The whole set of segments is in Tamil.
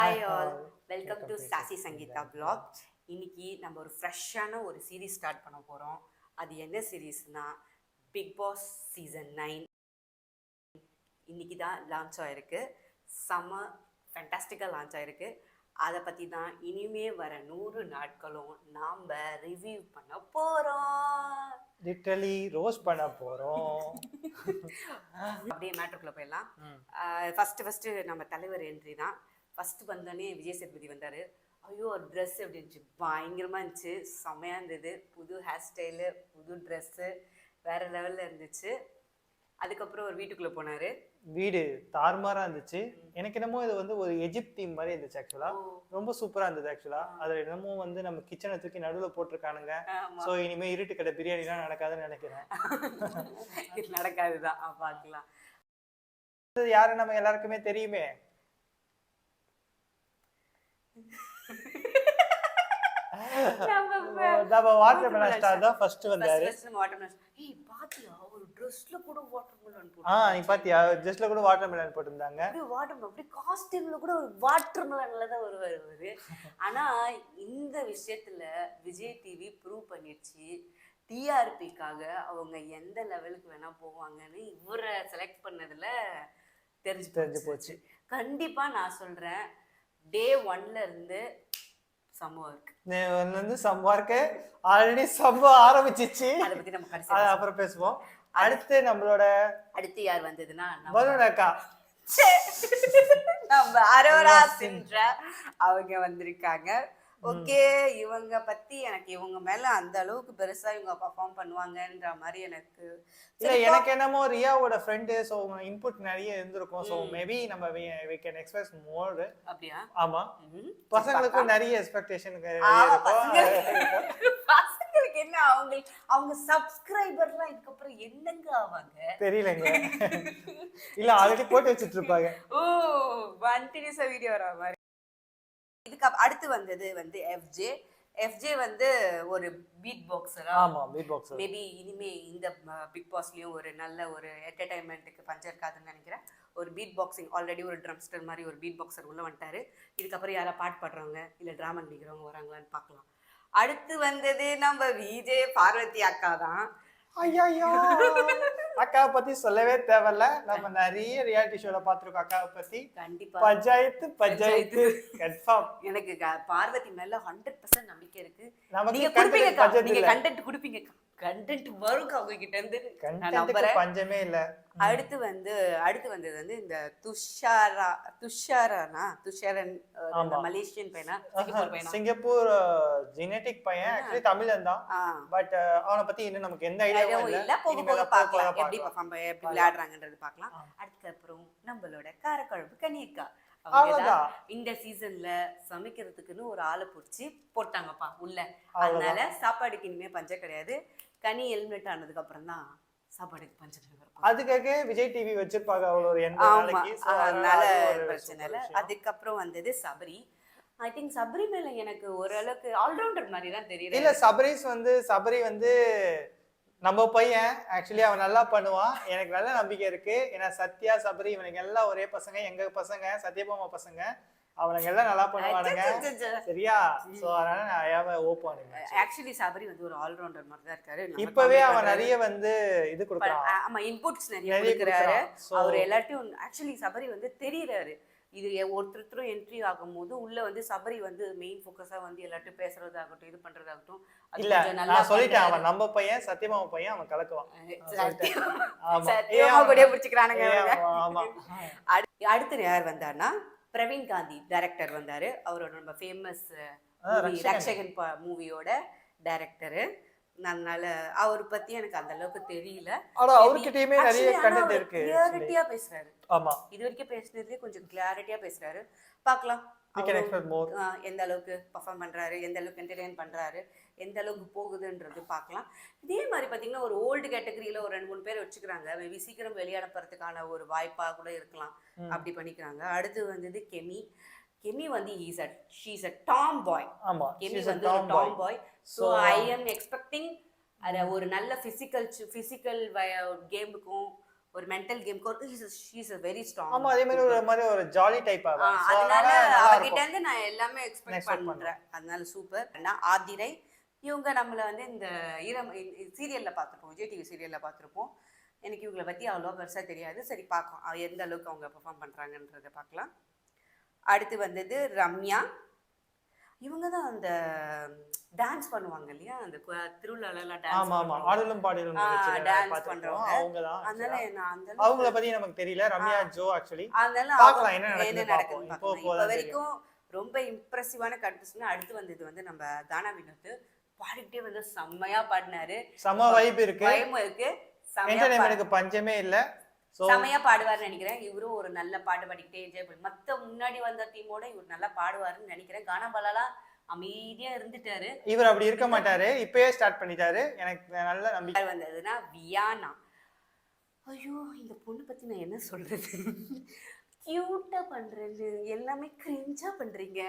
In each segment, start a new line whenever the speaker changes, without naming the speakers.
Hi all, welcome to sassy Sangeetha vlog. இன்னைக்கு நம்ம ஒரு ஃப்ரெஷ்ஷான ஒரு சீரீஸ் ஸ்டார்ட் பண்ண போகிறோம். அது என்ன சீரீஸ்னா பிக் பாஸ் சீசன் 9 இன்னைக்கு தான் லான்ச் ஆகிருக்கு. செம்ம ஃபேண்டாஸ்டிக்காக லான்ச் ஆகிருக்கு. அதை பற்றி தான் இனிமே வர 100 நாட்களும் நாம் ரிவ்யூ பண்ண போகிறோம்.
லிட்டரலி ரோஸ்ட் பண்ண போறோம்.
அப்படியே மேட்ருக்குள்ளே போயிடலாம். ஃபஸ்ட்டு நம்ம தலைவர் என்ட்ரி தான். ஃபஸ்ட்டு வந்தோடனே விஜய் சேதுபதி வந்தார். ஐயோ ஒரு ட்ரெஸ் எப்படி இருந்துச்சு, பயங்கரமாக இருந்துச்சு, செம்மையாக இருந்தது. புது ஹேர் ஸ்டைலு, புது ட்ரெஸ்ஸு, வேறு லெவலில் இருந்துச்சு. அதுக்கப்புறம் ஒரு வீட்டுக்குள்ளே போனார்.
வீடு தாறுமாறாக இருந்துச்சு. எனக்கு என்னமோ இது வந்து ஒரு எஜிப்ட் தீம் மாதிரி இருந்துச்சு. ஆக்சுவலாக ரொம்ப சூப்பராக இருந்தது. ஆக்சுவலாக அதில் என்னமோ வந்து நம்ம கிச்சனை தூக்கி நடுவில் போட்டிருக்கானுங்க. ஸோ இனிமேல் இருட்டு கடை பிரியாணிலாம் நடக்காதுன்னு நினைக்கிறேன்.
நடக்காது தான், பார்க்கலாம்.
யாரு நம்ம எல்லாருக்குமே தெரியுமே. நம்ம வாட்டர் மெலன் ஸ்டார் தான் ஃபர்ஸ்ட் வந்தாரு.
ஏய் பாத்தியா ஒரு ட்ரெஸ்ல கூட வாட்டர் மெலன்
நீ பாத்தியா ட்ரெஸ்ல கூட வாட்டர் மெலன் போட்டுருந்தாங்க.
அப்படியே காஸ்டியூம்ல கூட ஒரு வாட்டர் மெலன்ல தான் வருவாரு. ஆனா இந்த விஷயத்துல விஜய் டிவி ப்ரூவ் பண்ணிடுச்சு, டிஆர்பிக்காக அவங்க எந்த லெவலுக்கு வேணா போவாங்கன்னு இவரை செலக்ட் பண்ணதுல தெரிஞ்சு போச்சு. கண்டிப்பா நான் சொல்றேன், டே 1ல இருந்து
ஆல்ரெடி சம்பவம் ஆரம்பிச்சிச்சு.
அதை பத்தி நம்ம
அப்புறம் பேசுவோம். அடுத்து நம்மளோட
அடுத்து யார் வந்ததுன்னா
வருணக்கா,
நம்ம அரோரா சின்ரா அவங்க வந்திருக்காங்க. ஓகே, இவங்க பத்தி எனக்கு இவங்க மேல அந்த அளவுக்கு பெருசா இவங்க பெர்ஃபார்ம் பண்ணுவாங்கன்ற மாதிரி எனக்கு
இல்ல. எனக்கு என்னமோ ரியாவோட ஃப்ரெண்டு, சோ இன்புட் நிறைய இருந்திருக்கும். சோ மேபி நம்ம we can expect more.
அப்படியே
ஆமா, பசங்களுக்கு நிறைய எக்ஸ்பெக்டேஷன் இருக்கும்.
பசங்களுக்கு என்ன, அவங்க சப்ஸ்கிரைபர்லாம் இதுக்கப்புறம் என்னங்க ஆவாங்க
தெரியலங்க. இல்ல ஆல்ரெடி போட்டு வச்சிட்டு இருப்பாங்க.
ஓ கண்டினியூஸா வீடியோ வர மாதிரி. இதுக்கு அடுத்து வந்தது வந்து எஃப்ஜே வந்து ஒரு பீட் பாக்ஸரா.
ஆமா, பீட் பாக்ஸர்.
மேபி இனிமே இந்த பிக் பாஸ்லயும் ஒரு நல்ல ஒரு என்டர்டைன்மெண்ட்டுக்கு பஞ்சம் இருக்காதுன்னு நினைக்கிறேன். ஒரு பீட் பாக்ஸிங் ஆல்ரெடி ஒரு ட்ரம்ஸ்டர் மாதிரி ஒரு பீட் பாக்ஸர் உள்ள வந்துட்டாரு. இதுக்கப்புறம் யாரா பாட்டு பாடுறவங்க இல்ல டிராமா நடிக்கிறவங்க வராங்களான்னு பார்க்கலாம். அடுத்து வந்தது நம்ம விஜய் பார்வதி அக்கா தான்.
ஐயோ, அக்காவை பத்தி சொல்லவே தேவையில்ல. நம்ம நிறைய ரியாலிட்டி ஷோல பாத்துருக்கோம் அக்காவை பத்தி.
கண்டிப்பா
பஞ்சாயத்து கன்ஃபார்ம்.
எனக்கு பார்வதி மேல 100% நம்பிக்கை இருக்கு.
நீங்க
கண்டென்ட் குடுப்பீங்க, கண்டென்ட் வரும் அவங்க கிட்ட இருந்து,
நான் நம்புறேன். பஞ்சமே இல்ல.
அடுத்து வந்தது வந்து இந்த துஷாரன் மலேசியன் பையனா,
சிங்கப்பூர் ஜெனடிக் பையன். ஆக்சுவலி தமிழன் தான். பட் அவனை பத்தி இன்னும் நமக்கு எந்த ஐடியாவும் இல்ல.
போக பார்க்கலாம் எப்படி பெர்ஃபார்ம் எப்படி விளையாடுறாங்கன்றது பார்க்கலாம். அதுக்கப்புறம் நம்மளோட காரக்குழம்பு கனியக்கா, இந்த சீசன்ல சமைக்கிறதுக்குன்னு ஒரு ஆளை பிடிச்சி போட்டாங்கப்பா உள்ள. அதனால சாப்பாடுக்கு இனிமே பஞ்சம் கிடையாது. கனி எலிமினேட் ஆனதுக்கு அப்புறம் தான் சாப்பாடுக்கு பஞ்சம்.
அதுக்காக விஜய் டிவி வச்சிருப்பாங்க அவ்வளோ ஒரு
அதனால பிரச்சனை இல்லை. அதுக்கப்புறம் வந்தது சபரி. ஐ திங்க் சபரி மேல எனக்கு ஓரளவுக்கு ஆல்ரவுண்டர் மாதிரி தான் தெரியுது.
இல்ல, சபரி வந்து நம்ம பையன். ஆக்சுவலி அவன் நல்லா பண்ணுவான், எனக்கு நல்ல நம்பிக்கை இருக்கு. ஏன்னா சத்யா, சபரி இவனுக்கு எல்லாம் ஒரே பசங்க, எங்க பசங்க, சத்யபாமா பசங்க. அவனுங்க எல்லாம் நல்லா பண்ணுவானுங்க, சரியா? சோ அதனால நான் ஓப்பன்.
ஆக்சுவலி சபரி வந்து ஒரு ஆல்ரவுண்டர் மாதிரி தான் இருக்காரு.
இப்பவே அவன் நிறைய வந்து இது கொடுக்குறான்.
ஆமா, இன்புட்ஸ் நிறைய கொடுக்குறாரு. அவர் எல்லாத்தையும் ஆக்சுவலி சபரி வந்து தெரியறாரு. இது ஒருத்தரும் என்ட்ரி ஆகும் போது உள்ள வந்து சபரி வந்து மெயின் ஃபோக்கஸா வந்து எல்லாத்தையும் பேசுறதாகட்டும், இது பண்றதாகட்டும்.
இல்ல, நான் சொல்லிட்டேன், அவன் நம்ம பையன், சத்யமாமா பையன், அவன் கலக்குவான்.
சத்யமாமா கூட பிடிச்சிக்கிறானுங்க. அடுத்து யார் வந்தார்னா பிரவீன் காந்தி டைரக்டர் வந்தாரு. அவரோட நம்ம ஃபேமஸ் ரக்ஷகன் மூவியோட டைரக்டரு. அதனால அவர் பத்தி எனக்கு அந்த அளவுக்கு தெரியல.
அவர்கிட்டயுமே நிறைய கண்டென்ட் இருக்கு.
கிளாரிட்டியா பேசுறாரு.
ஆமா,
இது வரைக்கும் பேசினதுலயே கொஞ்சம் கிளாரிட்டியா பேசுறாரு. பார்க்கலாம் எந்த அளவுக்கு பெர்ஃபார்ம் பண்றாரு, எந்த அளவுக்கு என்டர்டெயின் பண்றாரு, எந்த அளவுக்கு போகுதுன்றது பார்க்கலாம். இதே மாதிரி பாத்தீங்கன்னா ஒரு ஓல்டு கேட்டகரியில ஒரு 2-3 பேர் வச்சுக்கிறாங்க. மேபி சீக்கிரம் வெளியாடப்படுறதுக்கான ஒரு வாய்ப்பா கூட இருக்கலாம். அப்படி பண்ணிக்கிறாங்க. அடுத்து வந்தது கெமி வந்து she's a tom boy.
ஆமா,
கெமி வந்து ஒரு tom boy. So I am expecting ஒரு நல்ல பிசிக்கல் கேமுக்கும் ஒரு mental game she's very strong.
ஆமா, அதே மாதிரி ஒரு ஜாலி டைப் அவ. சோ
அதனால
நல்லா
அவகிட்ட
இருக்கும்.
இருந்து நான் எல்லாமே எக்ஸ்பெக்ட் பண்றேன். அதனால சூப்பர். ஆதிரை இவங்க நம்மள வந்து இந்த சீரியல்ல பார்த்துருப்போம், விஜய் டிவி சீரியல்ல பார்த்துருப்போம். எனக்கு இவங்களை பத்தி அவ்வளோ பெருசா தெரியாது. சரி பார்க்கலாம் அவ எந்த அளவுக்கு அவங்க பெர்ஃபார்ம் பண்றாங்கன்றத பார்க்கலாம். அடுத்து வந்தது ரம்யா. இவங்க தான் அந்த டான்ஸ் பண்ணுவாங்க இல்லையா, அந்த திருவிழாலாம் டான்ஸ்.
ஆமா ஆமா, ஆடலும் பாடலும் நிகழ்ச்சியில
டான்ஸ்
பார்த்திருப்போம்.
பண்றவங்க.
அவங்கதான்.
அதனால நான் அந்த
அவங்கள பத்தி நமக்கு தெரியல. Ramya Joe actually.
அதனால
பார்க்கலாம் என்ன நடக்குதுன்னு
நடக்குதுன்னு
இப்போ
பார்க்கலாம். இப்போ வரைக்கும் ரொம்ப இம்ப்ரெசிவான கண்டஸ்ட்னா அடுத்து வந்தது வந்து நம்ம தானா வினோத். பாடிக்கிட்டே வந்து செம்மையா பாடினாரு.
செம்ம வைப் இருக்கு,
பயமும் இருக்கு,
என்டர்டெயின்மென்ட்க்கு பஞ்சமே இல்ல.
செம்மையா பாடுவாருன்னு நினைக்கிறேன். இவரும் ஒரு நல்ல பாட்டு பாடிக்கிட்டே என்ஜாய் பண்ணி மத்த முன்னாடி வந்த டீமோட இவர் நல்லா பாடுவாருன்னு நினைக்கிறேன். கானாபாலாலாம் அமைதியா இருந்துட்டாரு.
இவர் அப்படி இருக்க மாட்டாரு, இப்பயே ஸ்டார்ட் பண்ணிட்டாரு. எனக்கு நல்ல நம்பிக்கை.
வந்ததுன்னா வியானா. ஐயோ இந்த பொண்ணு பத்தி நான் என்ன சொல்றது, கியூட்டா பண்றது எல்லாமே கிரிஞ்சா பண்றீங்க.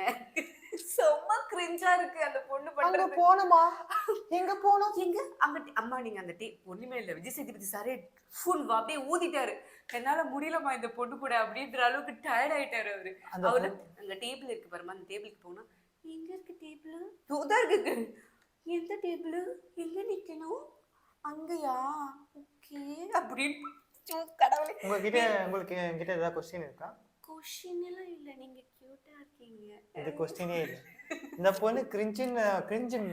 செம்ம கிரிஞ்சா இருக்கு அந்த பொண்ணு பண்றது.
அங்க போணுமா, எங்க போணும்,
எங்க அங்க அம்மா நீங்க அந்த ஒண்ணுமே இல்ல, விஜய் சேதுபதி சாரே ஃபுல் அப்படியே ஊதிட்டாரு. என்னால முடியலமா இந்த பொண்ணு கூட அப்படின்ற அளவுக்கு டயர்ட் ஆயிட்டாரு அவரு. அவரு அங்க டேபிள் இருக்கு பாருமா, அந்த டேபிளுக்கு போனா எங்க இருக்கு டேபிள், தோதான் இருக்கு. எந்த டேபிள், எங்க நிக்கணும், அங்கயா, ஓகே அப்படின்னு. கடவுளே,
உங்களுக்கு என்கிட்ட ஏதாவது கொஸ்டின் இருக்கா?
கொஸ்டின் எல்லாம் இல்ல, நீங்க கியூட்டா இருக்கீங்க.
இது கொஸ்டினே இல்ல. இந்த பொண்ணு கிரிஞ்ச்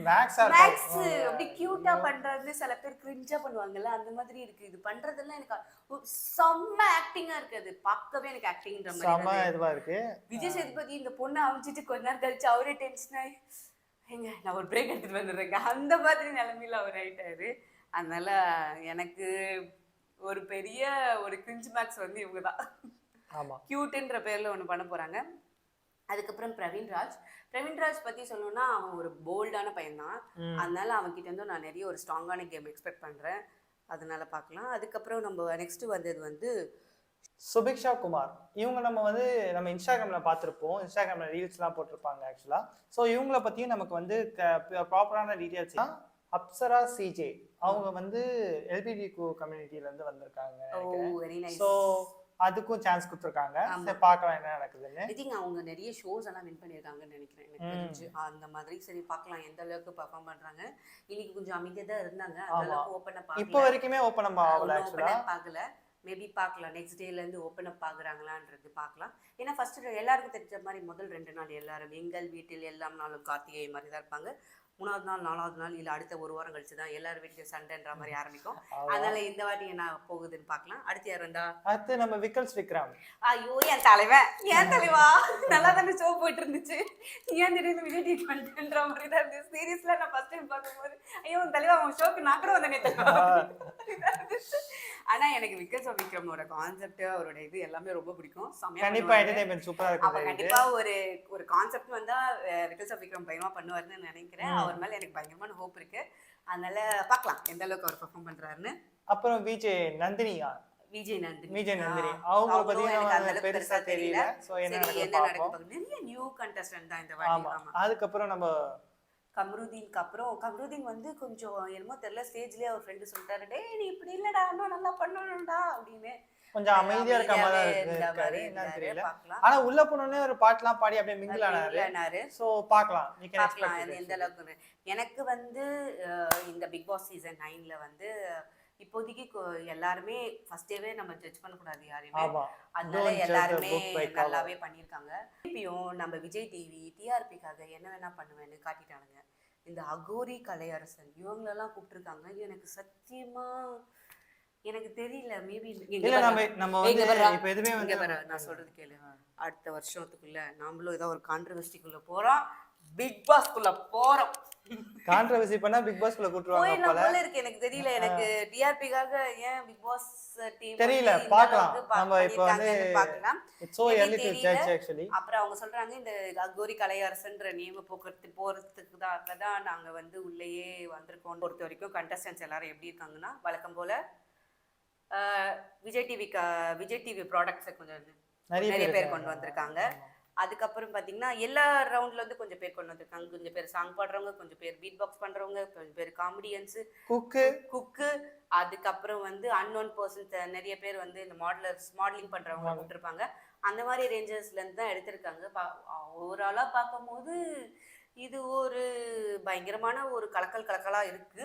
மேக்ஸ்
அப்படி கியூட்டா பண்றது. சில பேர் கிரிஞ்சா பண்ணுவாங்கல்ல, அந்த மாதிரி இருக்கு. இது பண்றதெல்லாம் எனக்கு செம்ம ஆக்டிங்கா இருக்கு. அது பார்க்கவே எனக்கு ஆக்டிங்ன்ற மாதிரி
செம்ம இதுவா இருக்கு.
விஜய் சேதுபதி இந்த பொண்ணை அமைச்சிட்டு கொஞ்ச நேரம் கழிச்சு அவரே டென்ஷன் ஆகி எங்க நான் ஒரு பிரேக் எடுத்துட்டு வந்துடுறேங்க, அந்த மாதிரி நிலைமையில அவர் ஆயிட்டாரு. அதனால எனக்கு ஒரு பெரிய ஒரு கிரிஞ்ச் மேக்ஸ் வந்து இவங்க தான்.
ஆமா,
கியூட்ன்ற பேர்ல ஒன்று பண்ண போறாங்க. அதுக்கப்புறம் பிரவீன்ராஜ் பத்தி சொல்லணும்னா அவன் ஒரு போல்டான பையன் தான். அதனால அவன் கிட்ட இருந்து நான் நிறைய ஒரு ஸ்ட்ராங்கான கேம் எக்ஸ்பெக்ட் பண்றேன். அதனால பார்க்கலாம். அதுக்கப்புறம் நம்ம நெக்ஸ்ட் வந்தது வந்து
சுபிக்ஷா குமார். இவங்க நம்ம இன்ஸ்டாகிராம்ல பார்த்துருப்போம், இன்ஸ்டாகிராம்ல ரீல்ஸ்லாம் போட்டிருப்பாங்க ஆக்சுவலா. ஸோ இவங்கள பத்தியும் நமக்கு வந்து ப்ராப்பரான டீட்டெயில்ஸ். அப்சரா சிஜே அவங்க வந்து எல்பிடிக்யூ கம்யூனிட்டில இருந்து வந்திருக்காங்க. ஸோ அதுக்கும் சான்ஸ் கொடுத்துருக்காங்க. பார்க்கலாம் என்ன நடக்குதுன்னு.
ஐ திங்க் அவங்க நிறைய ஷோஸ் எல்லாம் வின் பண்ணியிருக்காங்கன்னு நினைக்கிறேன் எனக்கு தெரிஞ்சு. அந்த மாதிரி சரி பார்க்கலாம் எந்த அளவுக்கு பெர்ஃபார்ம் பண்றாங்க. இன்னைக்கு கொஞ்சம் அமைதியா தான் இருந்தாங்க. அதனால ஓப்பன் அப்
இப்போ வரைக்குமே ஓப்பன் அப் ஆகல ஆக்சுவலா.
பார்க்கல, மேபி பார்க்கலாம் நெக்ஸ்ட் டேல இருந்து ஓப்பன் அப் ஆகுறாங்களான்றது பார்க்கலாம். ஏன்னா ஃபர்ஸ்ட் எல்லாருக்கும் தெரிஞ்ச மாதிரி முதல் 2 நாள் எல்லாரும் எங்கள் வீட்டில் எல்லாம் நாளும் கார்த்திகை மாதிரி தான் இருப்பாங்க. 3வது நாள் 4வது நாள் இல்ல அடுத்த ஒரு வாரம் கழிச்சு தான் எல்லாரும் வீட்லயும் சண்டைன்ற மாதிரி ஆரம்பிக்கும். அதனால இந்த வாட்டி என்ன போகுதுன்னு பார்க்கலாம். அடுத்து யார் வந்தா?
அடுத்து நம்ம விக்கல்ஸ் விக்ரம்.
ஐயோ என் தலைவன், ஏன் தலைவா நல்லா தானே ஷோ போயிட்டு இருந்துச்சு, ஏன் திடீர்னு விஜய் டிவி கண்டென்ட்ற மாதிரி தான் இருந்துச்சு. சீரியஸ்ல நான் ஃபர்ஸ்ட் டைம் பார்க்கும்போது ஐயோ தலைவா உன் ஷோக்கு நான் கூட வந்தேனே தலைவா. ஆனா எனக்கு விக்கல்ஸ் விக்ரமோட கான்செப்ட் அவரோட இது எல்லாமே ரொம்ப பிடிக்கும்.
கண்டிப்பா என்டர்டெயின்மென்ட் சூப்பரா இருக்கு.
அப்ப கண்டிப்பா ஒரு கான்செப்ட் வந்தா விக்கல்ஸ் விக்ரம் பயமா பண்ணுவாருன்னு நினைக்கிறேன். அவர் மேல எனக்கு பயங்கரமான ஹோப் இருக்கு. அதனால பார்க்கலாம் எந்த அளவுக்கு அவர் பெர்ஃபார்ம் பண்றாருன்னு.
அப்புறம் விஜய் நந்தினி அவங்க பத்தி எனக்கு பெருசா தெரியல. சோ என்ன நடக்குது
நிறைய நியூ கண்டஸ்டன்ட் தான் இந்த வாட்டி.
அதுக்கப்புறம் நம்ம
கம்ருதீன் வந்து கொஞ்சம் என்னமோ தெரியல, ஸ்டேஜ்லயே அவர் ஃப்ரெண்டு சொல்லிட்டாரு, டேய் நீ இப்படி இல்லடா இன்னும் நல்லா பண்ணணும்டா அப்படின்னு.
கொஞ்சம் அமைதியா இருக்க மாதிரி இருக்காரு, என்னன்னு தெரியல. ஆனா உள்ள போனோனே ஒரு பாட்டுலாம் பாடி அப்படியே மிங்கிள் ஆனாரு. சோ பார்க்கலாம்
எந்த அளவுக்கு. எனக்கு வந்து இந்த பிக் பாஸ் சீசன் 9ல வந்து இப்போதைக்கு எல்லாருமே ஃபர்ஸ்ட் டேவே நம்ம ஜட்ஜ் பண்ணக்கூடாது யாரையுமே. அதனால எல்லாருமே நல்லாவே பண்ணியிருக்காங்க. இப்பயும் நம்ம விஜய் டிவி டிஆர்பிக்காக என்ன வேணா பண்ணுவேன்னு காட்டிட்டானுங்க. இந்த அகோரி கலையரசன் இவங்களெல்லாம் கூப்பிட்டுருக்காங்க. எனக்கு சத்தியமா எனக்கு தெரியல. மேபி நான் சொல்றது கேளு, அடுத்த வருஷத்துக்குள்ள நாமளும் ஏதோ ஒரு கான்ட்ரவர்சிக்குள்ள போறோம், பிக் பாஸ்க்குள்ள போறோம்.
கான்ட்ரவர்சி பண்ணா பிக் பாஸ்க்குள்ள கூட்டுவாங்க போல
இருக்கு. எனக்கு தெரியல, எனக்கு டிஆர்பிக்காக ஏன் பிக் பாஸ் டீம்
தெரியல. பார்க்கலாம் நம்ம இப்போ வந்து
பார்க்கலாம்.
It's so early to judge actually.
அப்புறம் அவங்க சொல்றாங்க இந்த அகோரி கலையரசன்ற நேம போறதுக்கு தான் நாங்க வந்து உள்ளேயே வந்திருக்கோம். பொறுத்த வரைக்கும் கண்டஸ்டன்ஸ் எல்லாரும் எப்படி இருக்காங்கன்னா வழக்கம் போல விஜய் டிவி ப்ராடக்ட்ஸை கொஞ்சம் நிறைய பேர் கொண்டு வந்திருக்காங்க. அதுக்கப்புறம் பார்த்தீங்கன்னா எல்லா ரவுண்ட்ல வந்து கொஞ்சம் பேர் கொண்டு வந்திருக்காங்க. கொஞ்சம் பேர் சாங் பாடுறவங்க, கொஞ்சம் பேர் பீட் பாக்ஸ் பண்றவங்க, கொஞ்சம் பேர் காமெடியன்ஸு, குக்கு, அதுக்கப்புறம் வந்து அன்னோன் பர்சன்ஸ் நிறைய பேர் வந்து இந்த மாடலிங் பண்றவங்க கூப்பிட்டுருப்பாங்க. அந்த மாதிரி ரேஞ்சர்ஸ்ல இருந்து தான் எடுத்திருக்காங்க. ஓவராலா பார்க்கும்போது இது ஒரு பயங்கரமான ஒரு கலக்கலா இருக்கு.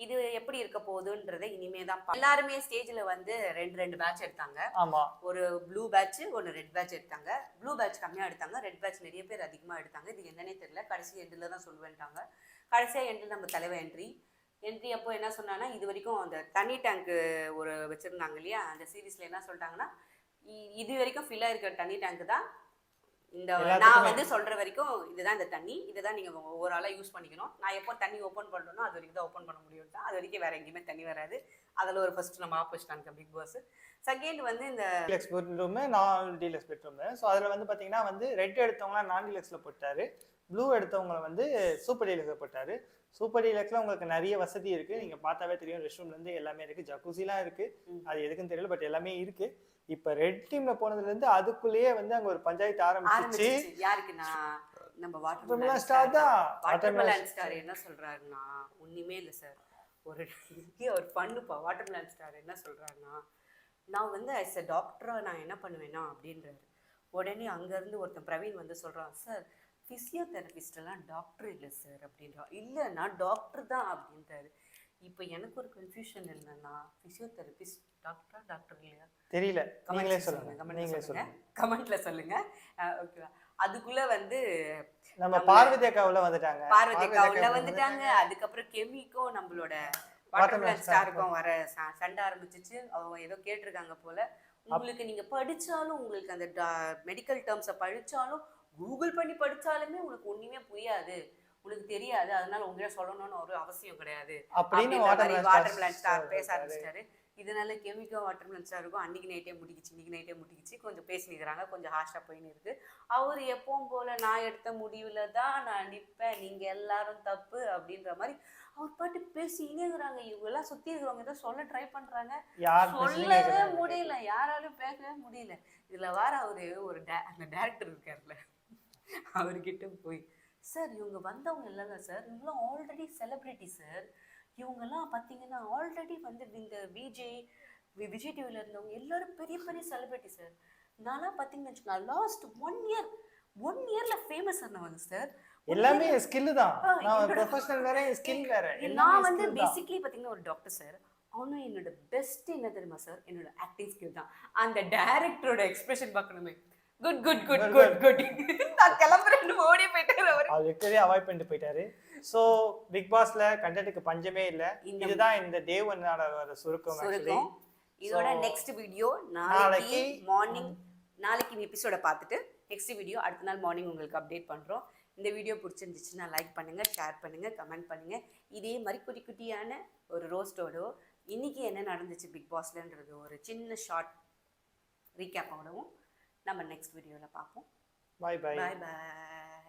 இது எப்படி இருக்க போகுதுன்றதை இனிமே தான் எல்லாருமே ஸ்டேஜ்ல வந்து ரெண்டு பேட்ச் எடுத்தாங்க.
ஆமா,
ஒரு ப்ளூ பேட்ச் ஒன்று ரெட் பேட்ச் எடுத்தாங்க. ப்ளூ பேட்ச் கம்மியாக எடுத்தாங்க, ரெட் பேட்ச் நிறைய பேர் அதிகமாக எடுத்தாங்க. இது என்னன்னே தெரியல. கடைசி எண்டில் தான் சொல்லுவேன்ட்டாங்க. கடைசியாக எண்டில் நம்ம தலைவர் என்ட்ரி அப்போ என்ன சொன்னாங்கன்னா, இது வரைக்கும் அந்த தண்ணி டேங்க்கு ஒரு வச்சுருந்தாங்க இல்லையா, அந்த சீரீஸில் என்ன சொல்லிட்டாங்கன்னா, இது வரைக்கும் ஃபில்லாக இருக்கிற தண்ணி டேங்க்கு தான் இந்த நான் வந்து சொல்ற வரைக்கும் இதுதான் இந்த தண்ணி, இதுதான் நீங்க ஓவராலா யூஸ் பண்ணிக்கணும். நான் எப்போ தண்ணி ஓப்பன் பண்றேனோ அது வரைக்கும் தான் ஓப்பன் பண்ண முடியும். அது வரைக்கும் வேற எங்கேயுமே தண்ணி வராது. அதில் ஒரு ஃபர்ஸ்ட் நம்ம ஆப்போசிட்டாங்க பிக் பாஸ். செகண்ட் வந்து இந்த
டீலக்ஸ் பெட்ரூம், நான் டீலக்ஸ் பெட்ரூம். ஸோ அதில் வந்து பார்த்தீங்கன்னா வந்து ரெட் எடுத்தவங்களாம் நான் டீலக்ஸில் போட்டாரு, ப்ளூ எடுத்தவங்களை வந்து சூப்பர் டீலக்ஸில் போட்டாரு. சூப்பர் டீலக்ஸில் உங்களுக்கு நிறைய வசதி இருக்கு. நீங்க பார்த்தாவே தெரியும், ரெஸ்ட் ரூம்லேருந்து எல்லாமே இருக்கு, ஜக்கூசிலாம் இருக்கு. அது எதுக்குன்னு தெரியல, பட் எல்லாமே இருக்கு. இப்ப ரெட் டீம்ல போனதுல இருந்து அதுக்குள்ளேயே வந்து அங்க ஒரு பஞ்சாயத்து ஆரம்பிச்சிச்சு.
யாருக்குன்னா நம்ம
வாட்டர்மெலன் ஸ்டார் தான்.
வாட்டர்மெலன் ஸ்டார் என்ன சொல்றாருன்னா, ஒண்ணுமே இல்லை சார், ஒரு பண்ணுப்பா. வாட்டர்மெலன் ஸ்டார் என்ன சொல்றாருன்னா, நான் வந்து ஆஸ் எ டாக்டரா நான் என்ன பண்ணுவேன்னா அப்படின்றாரு. உடனே அங்கேருந்து ஒருத்தன் பிரவீன் வந்து சொல்கிறான், சார் ஃபிசியோதெரபிஸ்டெல்லாம் டாக்டர் இல்லை சார் அப்படின்றா. இல்லை நான் டாக்டர் தான் அப்படின்றாரு. இப்போ எனக்கு ஒரு கன்ஃபியூஷன் என்னன்னா, ஃபிசியோதெரபிஸ்ட் டாக்டர் இல்லையா
தெரியல, நீங்களே சொல்லுங்க,
கமெண்ட்ல சொல்லுங்க. ஓகேவா? அதுக்குள்ள வந்து
நம்ம பார்வதி அக்கா உள்ள
வந்துட்டாங்க. அதுக்கப்புறம் கெமிக்கும் நம்மளோட வாட்டர்மெலன் ஸ்டாருக்கும் வர சண்டை ஆரம்பிச்சிச்சு. அவங்க ஏதோ கேட்டிருக்காங்க போல, உங்களுக்கு நீங்க படிச்சாலும் உங்களுக்கு அந்த மெடிக்கல் டேர்ம்ஸை படிச்சாலும் கூகுள் பண்ணி படிச்சாலுமே உங்களுக்கு ஒண்ணுமே புரியாது, உங்களுக்கு தெரியாது, அதனால உங்ககிட்ட சொல்லணும்னு ஒரு அவசியம் கிடையாது அப்படின்னு வாட்டர்மெலன் ஸ்டார் பேச ஆரம்பிச்சிட்டாரு. இதனால கெமிக்கல் வாட்டர்மெலன் ஸ்டாருக்கும் இன்னைக்கு நைட்டே முடிக்கிச்சு. கொஞ்சம் பேசினிக்கிறாங்க, கொஞ்சம் ஹாஷா போயின்னு இருக்கு. அவர் எப்பவும் போல நான் எடுத்த முடிவுல தான் நான் நிற்பேன், நீங்க எல்லாரும் தப்பு அப்படின்ற மாதிரி அவர் பாட்டு பேசினே இருக்கிறாங்க. இவங்க எல்லாம் சுத்தி இருக்கிறவங்க ஏதோ சொல்ல ட்ரை பண்றாங்க, சொல்லவே முடியல, யாராலும் பேசவே முடியல. இதுல வேற அவரு அந்த டைரக்டர் இருக்காருல்ல, அவர்கிட்ட போய், சார் இவங்க வந்தவங்க இல்லைங்க சார், இவங்களாம் ஆல்ரெடி செலிபிரிட்டி சார், இவங்கெல்லாம் பார்த்தீங்கன்னா ஆல்ரெடி வந்து இந்த விஜய் டிவியில் இருந்தவங்க எல்லாரும் பெரிய பெரிய செலிபிரிட்டி சார். நான்லாம் பார்த்தீங்கன்னு வச்சுக்கோங்க, லாஸ்ட் ஒன் இயர்ல ஃபேமஸ் ஆனவங்க சார்.
எல்லாமே ஸ்கில் தான், நான் ப்ரொஃபஷனல் வேற, ஸ்கில் வேற.
நான் வந்து பேசிக்கலி பார்த்தீங்கன்னா ஒரு டாக்டர் சார். அவனும் என்னோட பெஸ்ட் என்ன தெரியுமா சார், என்னோட ஆக்டிங் ஸ்கில் தான். அந்த டைரக்டரோட எக்ஸ்பிரஷன் பார்க்கணுமே, குட் நான் கிளம்புறேன்னு ஓடி போயிட்டாரு.
அவர் விக்டரியா அவாய்ட் பண்ணிட்டு போயிட்டாரு. ஸோ பிக் பாஸ்ல கண்டென்ட்டுக்கு பஞ்சமே இல்லை. இதுதான் இந்த டே ஒன்னோட சுருக்கம்.
இதோட நெக்ஸ்ட் வீடியோ நாளைக்கு மார்னிங், நாளைக்கு எபிசோட பார்த்துட்டு நெக்ஸ்ட் வீடியோ அடுத்த நாள் மார்னிங் உங்களுக்கு அப்டேட் பண்ணுறோம். இந்த வீடியோ பிடிச்சிருந்துச்சுன்னா லைக் பண்ணுங்கள், ஷேர் பண்ணுங்கள், கமெண்ட் பண்ணுங்கள். இதே மாதிரி குட்டியான ஒரு ரோஸ்டோடோ இன்னைக்கு என்ன நடந்துச்சு பிக் பாஸ்லன்றது ஒரு சின்ன ஷார்ட் ரீகேப்போடவும் நம்ம நெக்ஸ்ட் வீடியோவில் பார்ப்போம்.
பாய்.